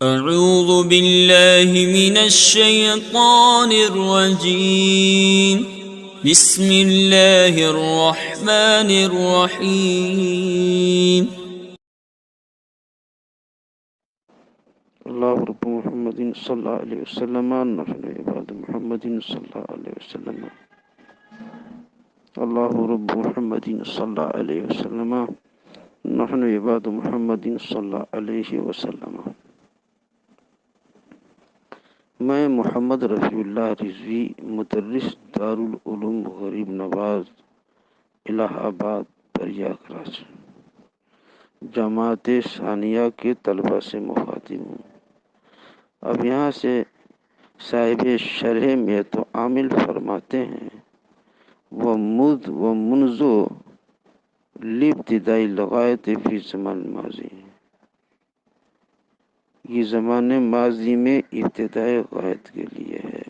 اعوذ باللہ من الشیطان الرجیم بسم اللہ الرحمن الرحیم اللہ رب محمد صلی اللہ علیہ وسلم نحن عباد محمد صلی اللہ علیہ وسلم اللہ رب محمد صلی اللہ علیہ وسلم نحن عباد محمد صلی اللہ علیہ وسلم۔ میں محمد رفیع اللہ رضوی مدرس دارالعلوم غریب نواز الہ آباد پریاگراج جماعت ثانیہ کے طلبہ سے مخاطب ہوں۔ اب یہاں سے صاحب شرح میں تو عامل فرماتے ہیں وَمُذْ وَمُنْذُ لِابْتِدَاءِ الغایۃ فی زمان ماضی، یہ زمان ماضی میں ابتدائی غایت کے لیے ہے۔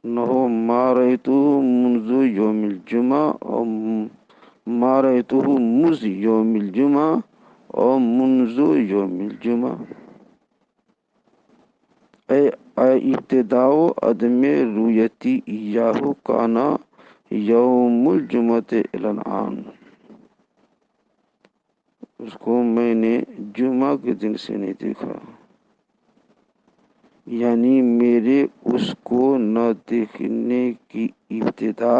نحو ما رأیتہ منذ یوم الجمعہ اور ما رأیتہ مذ یوم الجمعہ اور منذ یوم الجمعہ، ابتداء عدم رویتی ایاہ کانا یوم الجمعۃ الی الآن، اس کو میں نے جمعہ کے دن سے نہیں دیکھا، یعنی میرے اس کو نہ دیکھنے کی ابتدا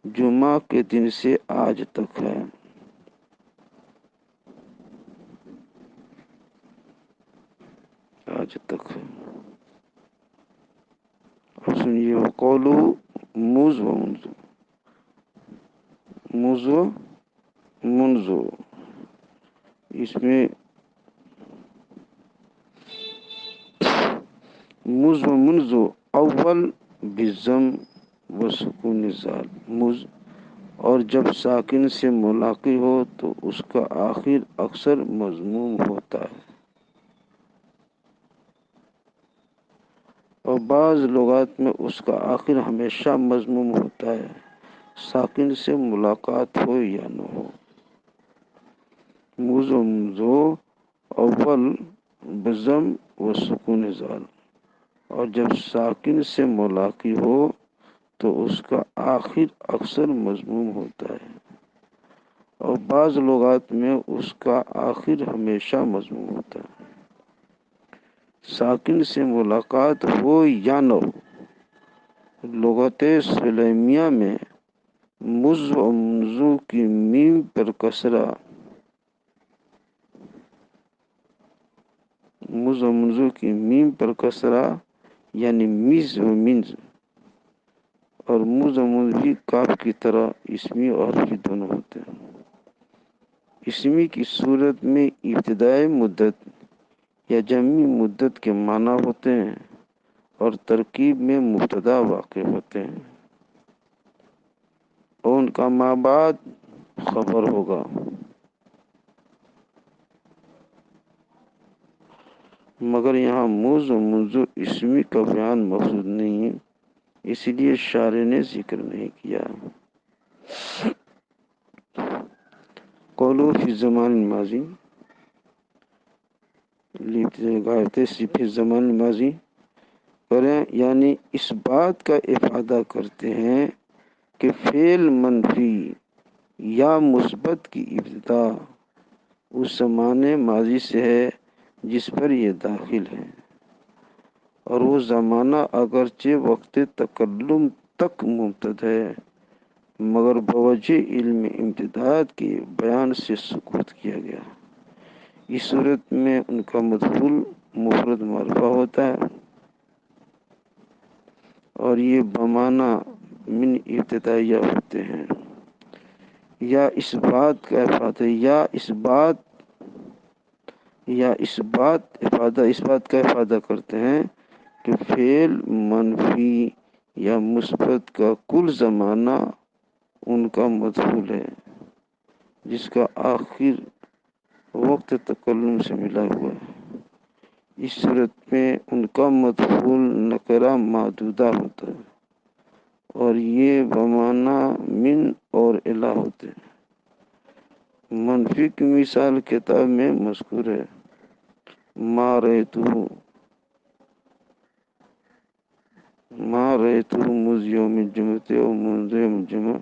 جمعہ کے دن سے آج تک ہے۔ آج تک ہے۔ اب سنیے وقولو مذ و منذ، مذ و منذ، اس میں مذ و منذ اول بالضم و سکون زال، مذ، اور جب ساکن سے ملاقی ہو تو اس کا آخر اکثر مضموم ہوتا ہے، اور بعض لغات میں اس کا آخر ہمیشہ مضموم ہوتا ہے، ساکن سے ملاقات ہو یا نہ ہو۔ مذ و منذ اول بضم و سکون زال، اور جب ساکن سے ملاقی ہو تو اس کا آخر اکثر مضموم ہوتا ہے، اور بعض لغات میں اس کا آخر ہمیشہ مضموم ہوتا ہے، ساکن سے ملاقات ہو یا نہ ہو۔ لغت سلیمیہ میں مذ و منذ کی میم پر کسرہ، مذ و منذ کی میم پر کسرہ یعنی مز و منز، اور مذ و منذ بھی کاف کی طرح اسمی اور حرفی دونوں ہوتے ہیں۔ اسمی کی صورت میں ابتدائی مدت یا جمعی مدت کے معنی ہوتے ہیں اور ترکیب میں مبتدا واقع ہوتے ہیں، اور ان کا ما بعد خبر ہوگا۔ مگر یہاں مذ و منذ اسمی کا بیان مقصود نہیں ہے، اس لیے شارح نے ذکر نہیں کیا۔ قولو فی الزمان الماضی، غایت فی الزمان الماضی کریں، یعنی اس بات کا افادہ کرتے ہیں کہ فعل منفی یا مثبت کی ابتدا اس زمان ماضی سے ہے جس پر یہ داخل ہے، اور وہ زمانہ اگرچہ وقت تکلم تک ممتد ہے مگر بوجہ علم امتداد کے بیان سے سکوت کیا گیا۔ اس صورت میں ان کا مدخول مفرد معرفہ ہوتا ہے، اور یہ بمعنی من ابتدائیہ ہوتے ہیں، یا اس بات کا افادہ اس بات کا افادہ کرتے ہیں کہ فعل منفی یا مثبت کا کل زمانہ ان کا مدخول ہے جس کا آخر وقت تکلم سے ملا ہوا ہے۔ اس صورت میں ان کا مدخول نکرہ معدودہ ہوتا ہے، اور یہ بمعنی من اور الی ہوتے ہیں۔ منفی کی مثال کتاب میں مذکور ہے، ما رأيته منذ يوم الجمعة أو منذ يوم الجمعة.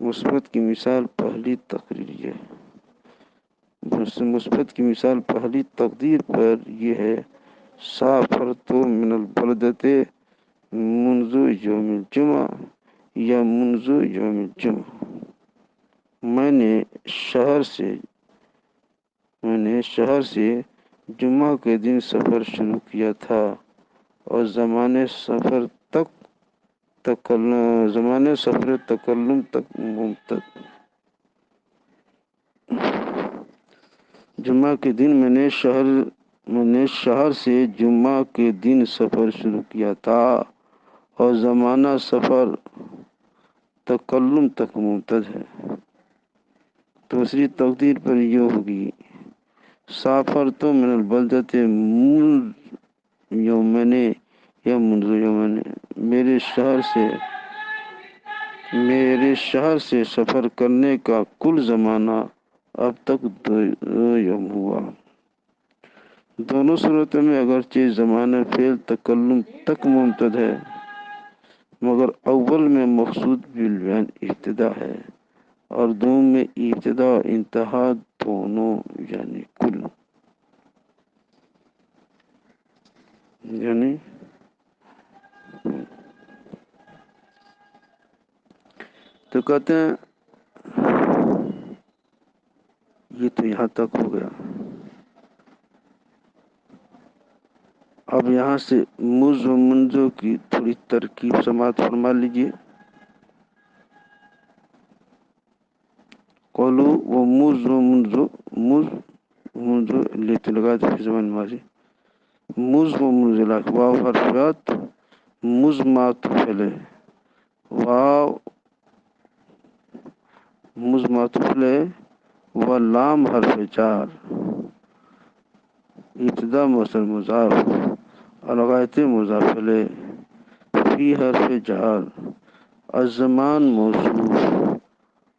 مثبت کی مثال پہلی تقریر ہے. مثبت کی مثال پہلی تقدیر پر یہ ہے سافرت من البلدۃ منذ یوم الجمعہ یا منذ یوم الجمعہ. میں نے شہر سے جمعہ کے دن سفر شروع کیا تھا اور زمانے سفر تکلم تک ممتد. جمعہ کے دن میں نے شہر سے جمعہ کے دن سفر شروع کیا تھا اور زمانہ سفر تکلم تک ممتد ہے. دوسری تقدیر پر یہ ہوگی سافر تو من البلدۃ منذ یومین یا منذ یومین. میرے شہر سے سفر کرنے کا کل زمانہ اب تک 2 یوم ہوا. دونوں صورتوں میں اگرچہ زمانہ فعل تکلم تک ممتد ہے مگر اول میں مقصود بالبیان ابتدا ہے اور دوم میں ابتدا و انتہا دونوں یعنی کل. تو کہتے ہیں یہ تو یہاں تک ہو گیا. اب یہاں سے مز و منزو کی تھوڑی ترکیب سماعت فرما لیجیے. قولو و مز و منزو لیتے لگا تو فی زمان ماضی مز و منزلات واو حرفیات مز معطوف علیہ واو مز معطوف علیہ و لام حرف جار ابتدا مؤثر مضاف الغایت مضاف علیہ فی حرف جار الزمان موصوف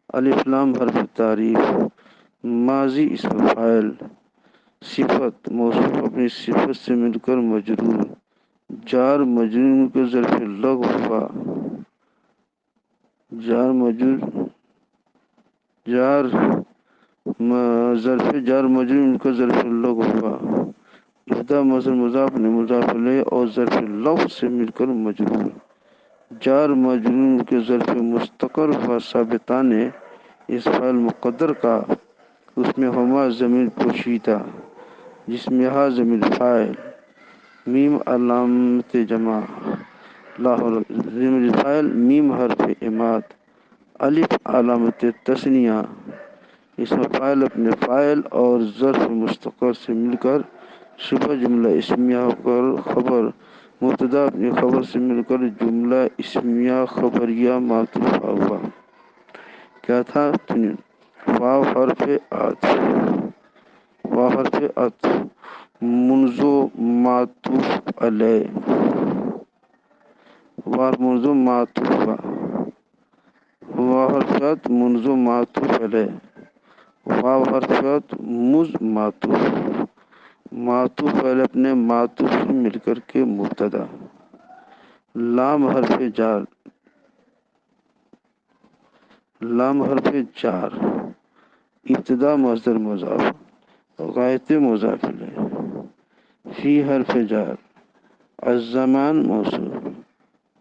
الف لام حرف تعریف ماضی اسم فاعل صفت موصوف اپنی صفت سے مل کر مجرور جار مجرور کے ظرف لغو ہوا ظرف جار مجرور کا ظرف لغو ہوا ابتدا مصدر مضاف نے مضاف علیہ اور ظرف لغو سے مل کر مجرور جار مجرور کے ظرف مستقر ہوا ثابتان اس فعل مقدر کا اس میں ہما ضمیر پوشیدہ جس میں ہا ضمیر فاعل میم علامت جمع ضمیر فاعل میم حرف اماد الف علامت تثنیہ اس میں فاعل اپنے فاعل اور ظرف مستقر سے مل کر شبہ جملہ اسمیہ ہو کر خبر مبتدا اپنی خبر سے مل کر جملہ اسمیہ خبریہ معطوف ہوا. کیا تھا واو حرف عطف منذ معطوف علیہ منذ معطوف واو حرفیات منذ معطوف علیہ واو حرفیات مز معطوف علیہ اپنے معطوف سے مل کر کے مبتدا لام حرف جار ابتدا مصدر مضاف غایت مضاف الیہ فی حرف جار الزمان موصوف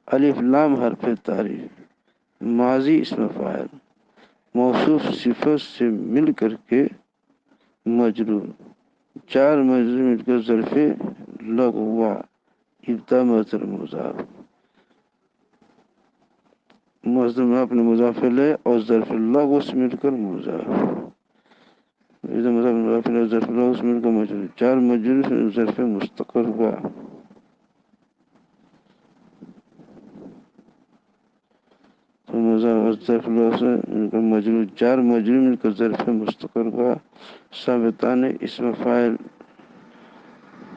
الف لام حرف تعریف ماضی اسم فاعل موصوف صفت سے مل کر کے مجرور چار مجرور مل کر ظرف لغو ہوا ابتدا مصدر مضاف مصدر میں اپنے مضاف علیہ اور ظرف لغو سے مل کر مضاف ظرف لغو سے مل کر مجرور چار مجرور ظرف مستقر ہوا ظرف لغو سے مل کر مجرور چار مجرور مل کر ظرف مستقر ہوا ثابتان اسم فاعل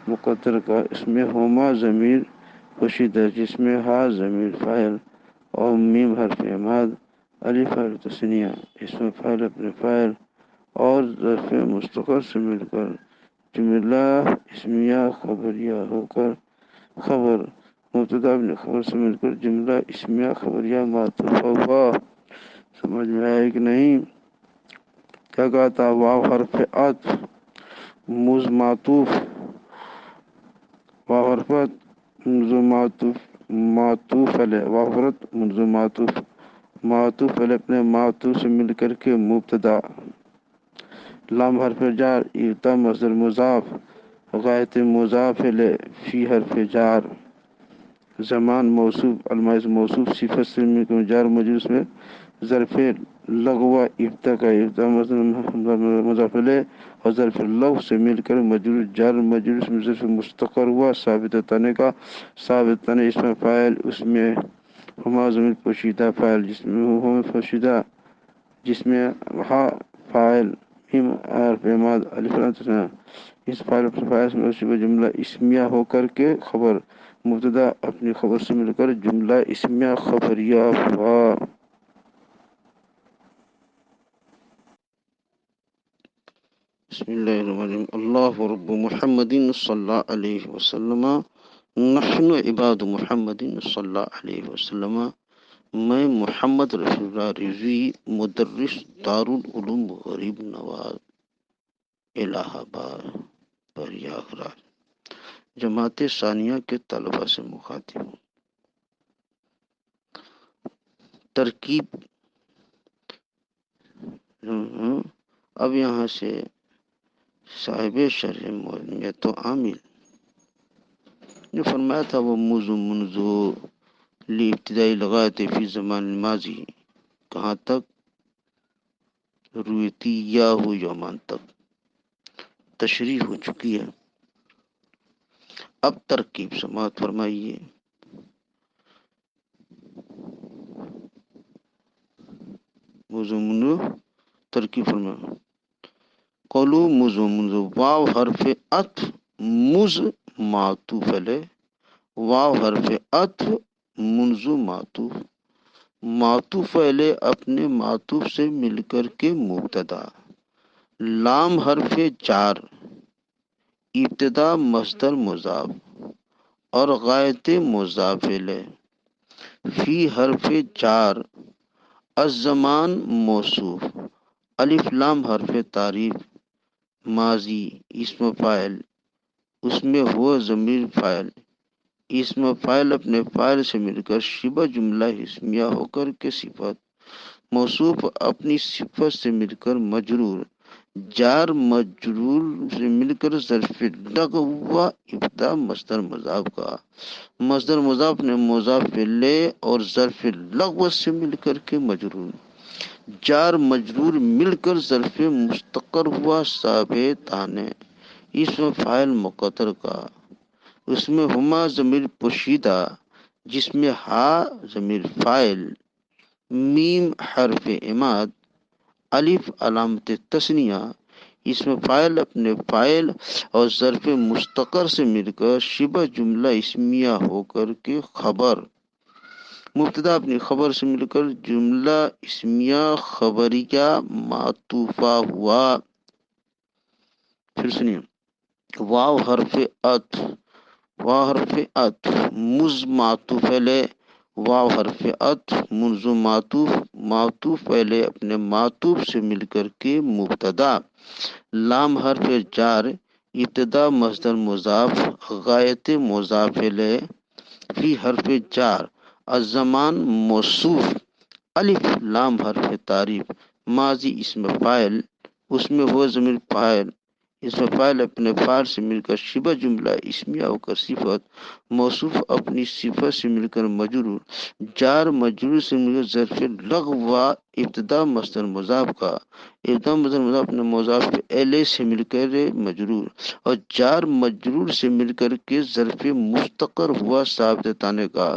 مقدر کا اس میں ہما ضمیر پوشیدہ جس میں ہا ضمیر فاعل اور میم حرف اماد الف حرف تثنیہ اسم فاعل اپنے فاعل اور ظرف مستقر سے مل کر جملہ اسمیہ خبریہ ہو کر خبر مبتدا اپنے خبر سے مل کر جملہ اسمیہ خبریہ معطوف ہوا۔ سمجھ میں آئے کہ نہیں؟ کیا کہا تھا؟ واو حرف عطف مز معطوف، واو حرف منذ معطوف معطوف علیہ، واو حرف منذ معطوف علیہ اپنے معطوف سے مل کر کے مبتدا، لام حرف جار ابتدا مصدر مضاف غایت مضاف الیہ، فی حرف جار زمان موصوف الماضی موصوف صفت سے مل کر جار مجرور میں ظرف لغو ابتدا کا ابتدا مصدر مضاف الیہ اور ظرف لغو سے مل کر مجرور جار مجرور میں ظرف مستقر ہوا ثابت تانے کا، ثابت تانے اس میں فاعل، اس میں ہما ضمیر پوشیدہ فاعل جس میں ہما پوشیدہ جس میں ہا فاعل میم حرف ماد الف لام تسنیہ، اس فاعل میں اسی جملہ اسمیہ ہو کر کے خبر مبتدا اپنی خبر سے مل کر جملہ اسمیہ خبریہ ہوا۔ بسم اللہ الرحمن الرحیم۔ اللہ رب محمد صلی اللہ علیہ وسلم، نحن عباد محمد صلی اللہ علیہ وسلم، میں محمد رسول اللہ رضوی مدرس دارالعلوم غریب نواز الہ آباد پریاگراج جماعت ثانیہ کے طلبہ سے مخاطب ہوں۔ ترکیب اب یہاں سے صاحب شرح موضوعیت و عامل نے فرمایا تھا وہ منذ لی ابتدائی لغات فی زمان الماضی، کہاں تک؟ رویتی یا ہو یومان تک تشریح ہو چکی ہے۔ اب ترکیب سماعت فرمائیے۔ منذ ترکیب فرمائیے۔ قولو منذ واو حرف عطف مز معطوف علیہ، واو حرف عطف منذ معطوف علیہ اپنے معطوف سے مل کر کے مبتدا، لام حرف جار ابتدا مصدر مضاف اور غایت مضاف الیہ، فی حرف جار الزمان موصوف، الف لام حرف تعریف، ماضی اسم فاعل، اس میں ہوا ضمیر فاعل، اسم فاعل اپنے فاعل سے مل کر شبہ جملہ اسمیہ ہو کر کے صفت، موصوف اپنی صفت سے مل کر مجرور، جار مجرور سے مل کر ظرف لغو ہوا ابتدا مصدر مضاف کا، مصدر مضاف نے مضاف الیہ اور ظرف لغو سے مل کر کے مجرور، جار مجرور مل کر ظرف مستقر ہوا ثابت آنے، اسم فاعل مقدر کا، اس میں ہما ضمیر پوشیدہ جس میں ہا ضمیر فاعل، میم حرف عماد، الف علامت تثنیہ، اسم فاعل اپنے فاعل اور ظرف مستقر سے مل کر شبہ جملہ اسمیہ ہو کر کے خبر، مبتدا اپنی خبر سے مل کر جملہ اسمیہ خبریہ معطوفہ ہوا۔ پھر سنیے، واو حرف عطف، واو حرف عطف مز معطوف علیہ، واو حرف عطف منذ معطوف علیہ اپنے معطوف سے مل کر کے مبتدا، لام حرف جار ابتدا مصدر مضاف غایت مضاف الیہ، فی حرف جار الزمان موصوف، الف لام حرف تعریف، ماضی اسم فاعل، اس میں ہوا ضمیر فاعل، اسم فاعل اپنے فاعل سے مل کر شبہ جملہ اسمیہ ہو کر صفت، موصوف اپنی صفت سے مل کر مجرور، جار مجرور سے مل کر ظرف لغو ابتدا مصدر مضاف کا، ابتدا مصدر مضاف اپنے مضاف الیہ سے مل کر مجرور اور جار مجرور سے مل کر کے ظرف مستقر ہوا ثابت آنے کا،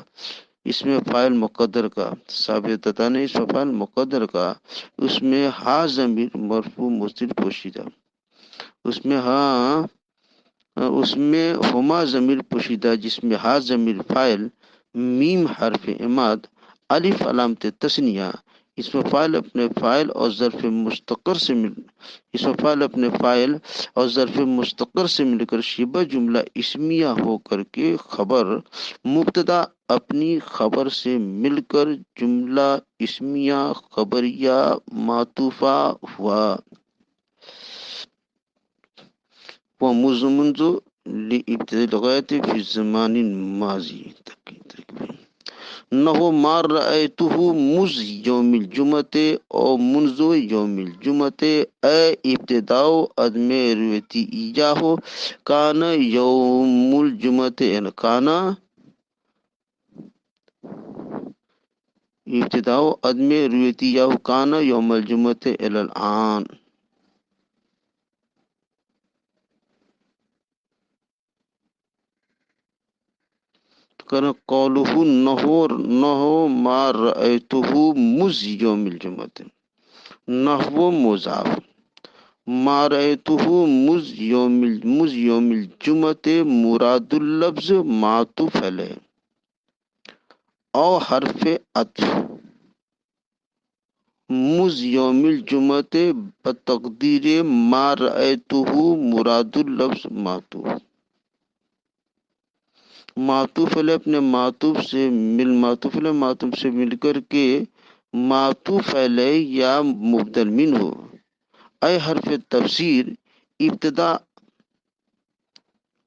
اس میں فاعل مقدر کا، ثابت تانے اس میں فاعل مقدر کا، اس میں ہا ضمیر مرفوع مستتر پوشیدہ، اس میں ہما ضمیر پوشیدہ جس میں ہا ضمیر فاعل، میم حرف عماد، الف علامت تثنیہ، اسم فاعل اپنے فاعل اور ظرف مستقر سے اسم فاعل اپنے فاعل اور ظرف مستقر سے مل کر شبہ جملہ اسمیہ ہو کر کے خبر، مبتدا اپنی خبر سے مل کر جملہ اسمیہ خبریہ معطوفہ ہوا۔ ومنذ لابتداء الغایت فی الزمان الماضی نحو ما رأیتہ مذ یوم الجمعۃ او منذ یوم الجمعۃ اے ابتداء عدم رویتی ایاہ کان یوم الجمعۃ کان ابتداء عدم رویتی ایاہ کان یوم الجمعۃ الی الآن۔ قولہ نحو ما رأیتہ مذ یوم الجمعۃ، نحو مضاف، ما رأیتہ مذ یوم الجمعۃ مراد اللفظ معطوف علیہ او حرف عطف، مذ یوم الجمعۃ بتقدیر ما رأیتہ مراد اللفظ معطوف، معطوف علیہ اپنے معطوف سے مل کر کے معطوف علیہ یا مبدل منہ، اے حرف تفسیر ابتدا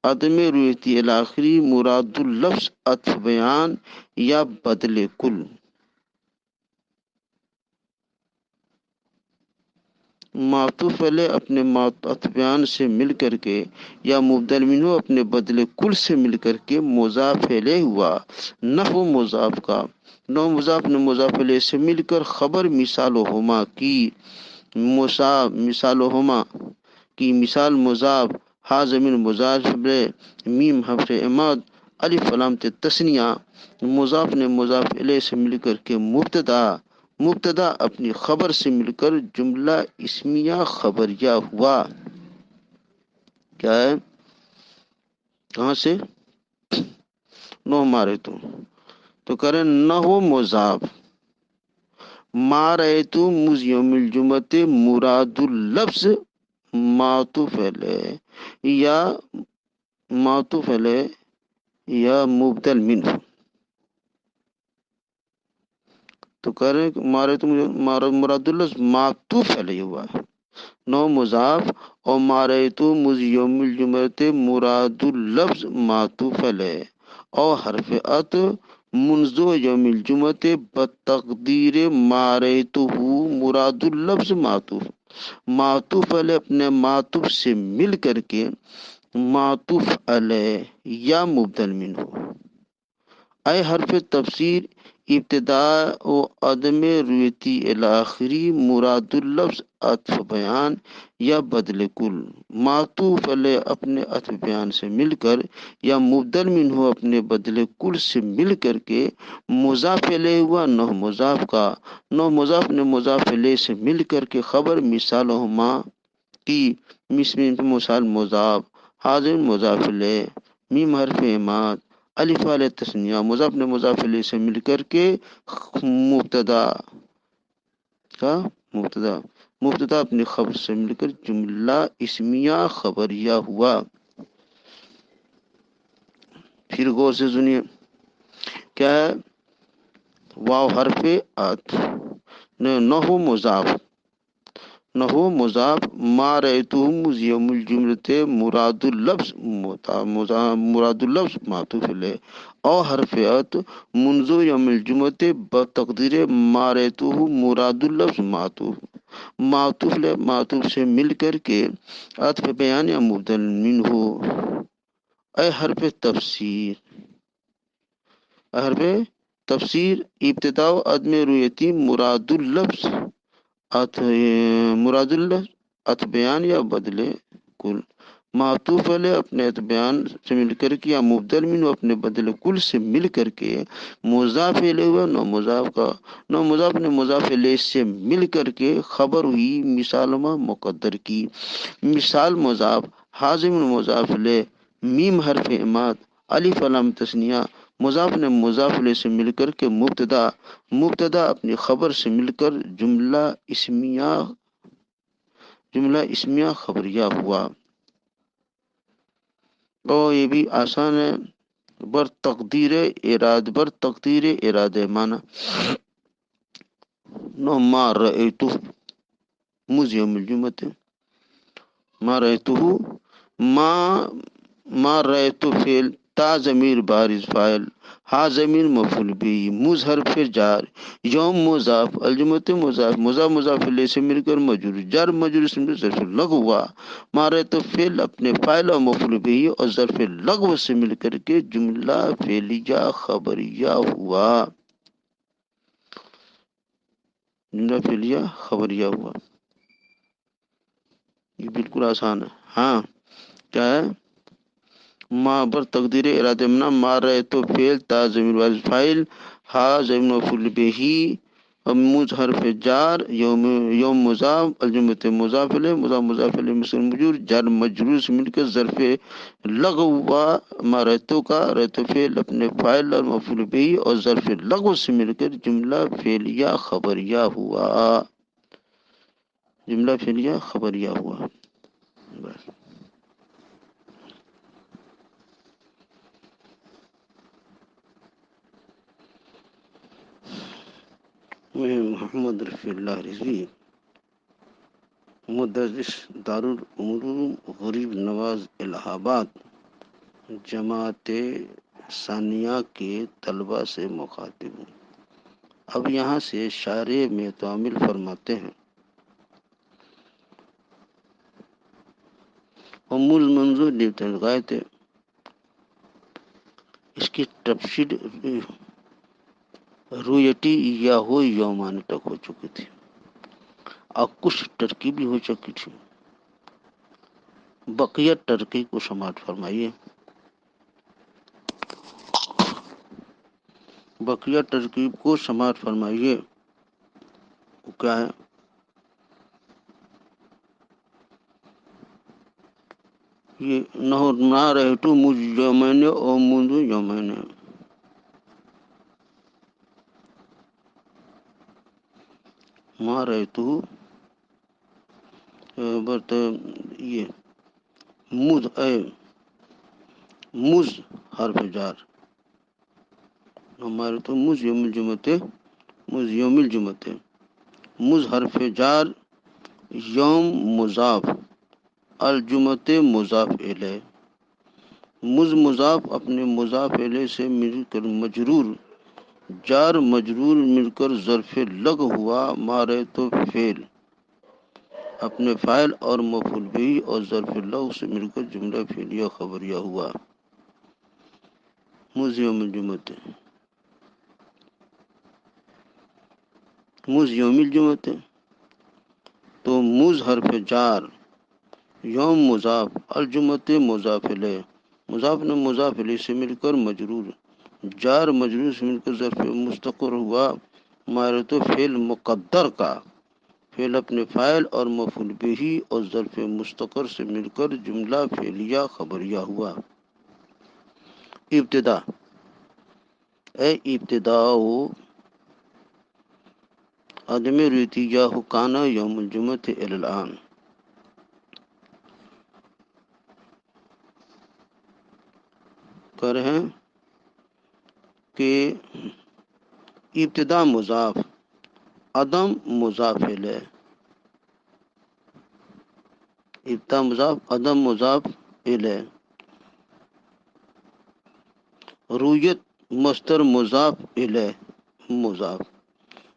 عدم رویتی الاخری مراد اللفظ عطف بیان یا بدل کل، معطوف علیہ اپنے عطف بیان سے مل کر کے یا مبدل منہ اپنے بدل کل سے مل کر کے مضاف الیہ ہوا۔ نحو مضاف کا، نحو مضاف نے مضاف الیہ سے مل کر خبر مثالہما کی مثال مضاف، ہا ضمیر مضاف الیہ، میم حرف عماد، الف علامت تثنیہ، مضاف نے مضاف الیہ سے مل کر کے مبتدا اپنی خبر سے مل کر جملہ اسمیہ خبریہ ہوا۔ کیا ہے؟ کہاں سے؟ نو مارے تو کریں نحو مضاف، ما رأیتو مذ یوم الجمعۃ مراد اللفظ معطوف علیہ یا مبدل منہ، تو کریں مارے تو مراد اللفظ معطوف علیہ ہوا، نو مضاف اور مارے تو مذ یوم الجمعۃ مراد اللفظ معطوف علیہ اور حرف عطف منذ یوم الجمعۃ بتقدیر ماریتہ مراد اللفظ معطوف علیہ اپنے معطوف سے مل کر کے معطوف علیہ یا مبدل منہ، اے حرف تفسیر ابتداء و عدم رویتی الاخری مراد اللفظ عطف بیان یا بدل کل، معطوف علیہ اپنے عطف بیان سے مل کر یا مبدل منہ اپنے بدل کل سے مل کر کے مضاف الیہ ہوا۔ نحو مضاف کا، نحو مضاف نے مضاف الیہ سے مل کر کے خبر مثالہما کی مثال مضاف، حاضر مضاف الیہ، میم حرف عماد، الف علیہ تثنیہ، مضاف نے مضاف الیہ سے مل کر کے مبتدا اپنی خبر سے مل کر جملہ اسمیہ خبریہ ہوا۔ پھر غور سے سنیے کیا ہے؟ واو حرف عطف، نحو مضاف ما رأیتہ مذ یوم الجمعۃ مراد اللفظ معطوف علیہ اور حرف عطف منذ یوم الجمعۃ بتقدیر ما رأیتہ مراد اللفظ معطوف علیہ معطوف سے مل کر کے عطف بیان یا مبدل منہ، اے حرف تفسیر ابتداء عدم رویتی مراد اللفظ عطف بیان یا بدل کل، معطوف علیہ اپنے عطف بیان سے مل کر کے یا مبدل منہ اپنے بدل کل سے مل کر کے مضاف الیہ ہوا۔ نو مضاف کا، نو مضاف نے مضاف الیہ سے مل کر کے خبر ہوئی مثالما مقدر کی، مثال مضاف، حاضر مضاف الیہ، میم حرف عماد، الف علامت تثنیہ، مضاف نے مضاف الیہ سے مل کر کے مبتدا اپنی خبر سے مل کر جملہ اسمیہ خبریہ ہوا۔ اور یہ بھی آسان ہے، بر تقدیر ارادہ مانا نو ما رأیتو مز یوم الجمعہ، ما رأیتو ما رأیتو فعل، تا ضمیر بارز فاعل، ہا ضمیر مفعول بھی، مز حرف جار، یوم مضاف، الجمعہ مضاف، مضاف الیہ سے مل کر مجرور، جر مجرور سے مل ظرف لغو ہوا۔ ما رأیتو فعل اپنے فاعل اور مفعول بھی اور ظرف لغو سے مل کر کے جملہ فعلیہ خبریہ ہوا، جملہ فعلیہ خبریہ ہوا۔ یہ بالکل آسان ہے۔ ہاں کیا ہے؟ ما بر تقدیر ارادہ منا، ما رأیتو فعل، تا ضمیر بارز فاعل، ہا ضمیر مفعول بھی، مز حرف جار، یوم مضاف، الجمعہ مضاف الیہ، مضاف الیہ مجرور، جار مجرور سے مل کر ظرف لغو ہوا۔ ما رأیتو کا رأیتو فعل اپنے فاعل اور مفعول بھی اور ظرف لغو سے مل کر جملہ فعلیہ خبریہ ہوا، جملہ فعلیہ خبریہ ہوا۔ بس میں محمد رفیع اللہ رضوی، مدرس دارالعلوم غریب نواز الہ آباد، جماعت ثانیہ کے طلباء سے مخاطب ہوں۔ اب یہاں سے شارع میں تعمیل فرماتے ہیں، امول منظور غایت، اس کی تفصیل رویتی یا ہو یومان تک ہو چکی تھی اور کچھ ترکیبی ہو چکی تھی، بقیہ ترکیب کو سماعت فرمائیے۔ بقیہ ترکیب کو سماعت فرمائیے، وہ کیا ہے؟ یہ نہ رہتو مجھ یومین اور منذ یومین، ما رہتو برت یہ مز حرف جار، ہمارے تو مز یوم الجمعہ، مز حرف جار، یوم مضاف، الجمعہ مضاف الیہ، مز مضاف اپنے مضاف الیہ سے مل کر مجرور، جار مجرور مل کر ظرف لغ ہوا۔ ما رأیتو فعل اپنے فاعل اور مفعول بھی اور ظرف لغ سے مل کر جملہ فعلیہ خبریہ ہوا، مز یوم الجمعہ، مز یوم الجمعہ، تو مز حرف جار، یوم مضاف، الجمعہ مضاف الیہ، مضاف نے مضاف الیہ سے مل کر مجرور، جار مجرور سے مل کر ظرف مستقر ہوا۔ مارتو فعل مقدر کا، فعل اپنے فاعل اور مفعول بھی اور ظرف مستقر سے مل کر جملہ فعلیہ خبریہ ہوا۔ ابتدا، اے ابتداء عدم ریتی یا حکانہ یوم الجمعہ الی الآن، کر ہیں کہ ابتدا مضاف، عدم مضاف الیہ، ابتدا مضاف، عدم مضاف الیہ، رویت مصدر مضاف الیہ مضاف،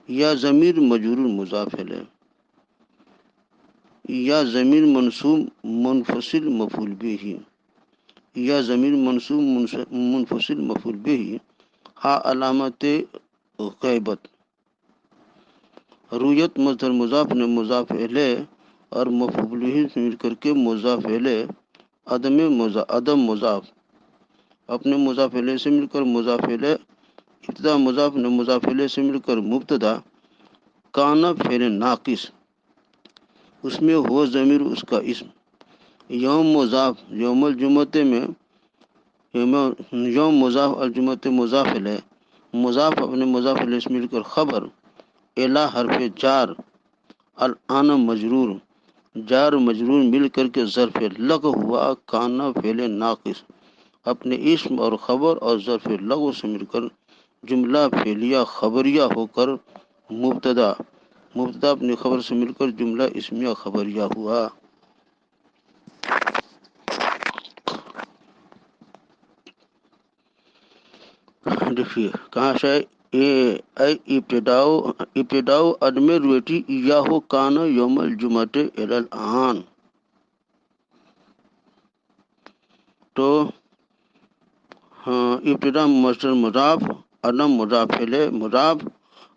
یا ضمیر مجرور مضاف الیہ، یا ضمیر منصوب منفصل مفعول بھی، یا ضمیر منصوب منفصل مفعول بھی، ہا علامت غیبت، رویت مصدر مضاف نے مضاف الیہ اور مفعول بھی سے مل کر کے مضاف الیہ، عدم مضاف اپنے مضاف الیہ سے مل کر مضاف الیہ، ابتدا مضاف نے مضاف الیہ سے مل کر مبتدا، کانا فعل ناقص، اس میں ہو ضمیر اس کا اسم، یوم مضاف، یوم الجمعہ میں یوم مضاف الجمعۃ مضاف الیہ، مضاف اپنے مضاف الیہ سے مل کر خبر، الی حرف جار، الان مجرور، جار مجرور مل کر کے ظرف لغو ہوا، کانا فعل ناقص، اپنے اسم اور خبر اور ظرف لغو سے مل کر جملہ فعلیہ خبریہ ہو کر مبتدا، مبتدا اپنی خبر سے مل کر جملہ اسمیہ خبریہ ہوا۔ دیکھیے کہاں سے ابتداؤ عدم رویتی ایاہو کان یوم الجمعۃ الی الان، تو ابتدا مصدر مضاف، عدم مضاف الیہ مضاف،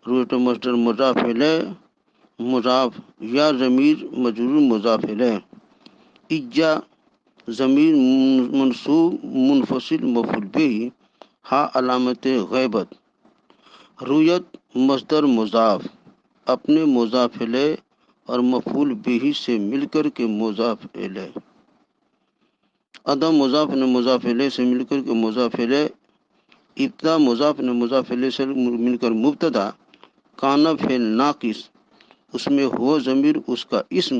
رویت مصدر مضاف الیہ مضاف، یا ضمیر مجرور مضاف الیہ، اجا ضمیر منصوب منفصل مفعول بہ، ہا علامت غیبت، رویت مصدر مضاف، اپنے مضاف الیہ اور مفعول بہ سے مل کر کے مضاف الیہ، عدم مضاف نے مضاف الیہ سے مل کر کے مضاف الیہ، ابتدا مضاف نے مضاف الیہ سے مل کر مبتدا، کانا فعل ناقص، اس میں ہو ضمیر اس کا اسم،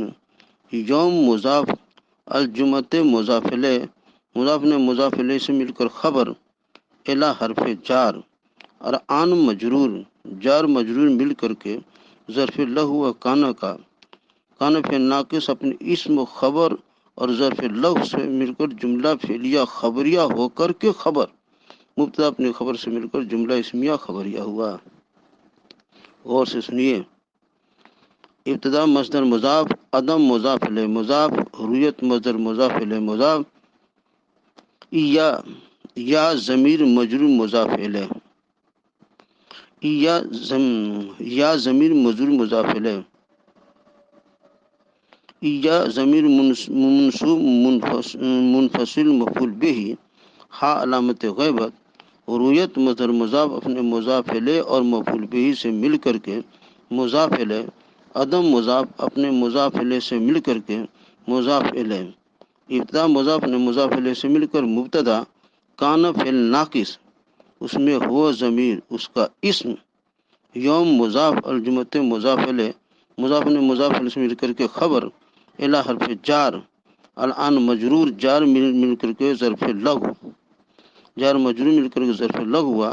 یوم مضاف، الجمعۃ مضاف الیہ، مضاف نے مضاف الیہ سے مل کر خبر، الی حرف جار، اور آن مجرور، جار مجرور مل کر کے ظرف لغو و کانا کا، کانا فعل ناقص اپنے اسم و خبر اور ظرف لغو سے مل کر جملہ فعلیہ خبریہ ہو کر کے خبر، مبتدا اپنی خبر سے مل کر جملہ اسمیہ خبریہ ہوا۔ غور سے سنیے، ابتدا مصدر مضاف، عدم مضاف الیہ مضاف، رویت مصدر مضاف الیہ مضاف، یا ضمیر مجرور مضاف الیہ، یا ضمیر مجرور مضاف الیہ، یا ضمیر منصوب منفصل مفعول بہ، ہا علامت غیبت، رویت مصدر مضاف اپنے مضاف الیہ اور مفعول بہ سے مل کر کے مضاف الیہ، عدم مضاف اپنے مضاف الیہ سے مل کر کے مضاف الیہ، ابتدا مضاف نے مضاف الیہ سے مل کر مبتدا، کانا فعل ناقص، اس میں ہو ضمیر اس کا اسم، یوم مضاف الجمعۃ مضاف الیہ، مضاف نے مضاف الیہ سے مل کر کے خبر، الی حرف جار، الان مجرور، جار مل کر کے ظرف لغو، جار مجرور مل کر کے ظرف لغو ہوا،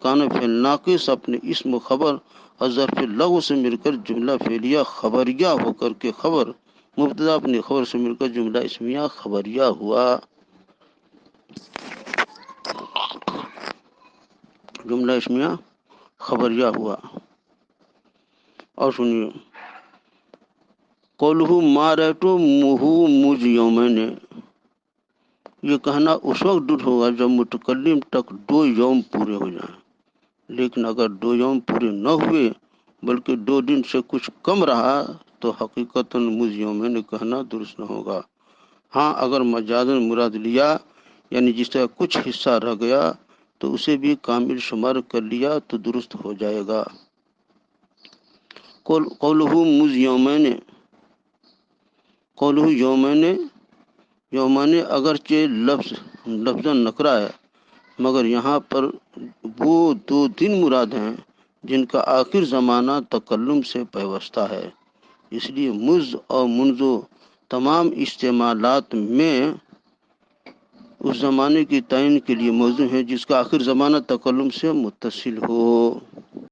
کانا فعل ناقص اپنے اسم و خبر اور ظرف لغو سے مل کر جملہ فعلیہ خبریہ ہو کر کے خبر، مبتدا اپنی خبر سے مل کر جملہ اسمیہ خبریہ ہوا، جملہ اسمیہ خبریہ ہوا۔ اور سنیے، قولہ ما رأیت منہ مجھ یومین، یہ کہنا اس وقت درست ہوگا جب متکلم تک 2 یوم پورے ہو جائیں، لیکن اگر 2 یوم پورے نہ ہوئے بلکہ 2 دن سے کچھ کم رہا تو حقیقتاً مجھ یومین کہنا درست نہ ہوگا۔ ہاں اگر مجازاً مراد لیا، یعنی جس طرح کچھ حصہ رہ گیا تو اسے بھی کامل شمار کر لیا تو درست ہو جائے گا۔ قولہ مجھ یومین، قولہ یومین، یومین اگرچہ لفظ نکرہ ہے مگر یہاں پر وہ 2 دن مراد ہیں جن کا آخر زمانہ تکلم سے پیوستہ ہے، اس لیے مذ اور منذ تمام استعمالات میں اس زمانے کی تعین کے لیے موضوع ہیں جس کا آخر زمانہ تکلم سے متصل ہو۔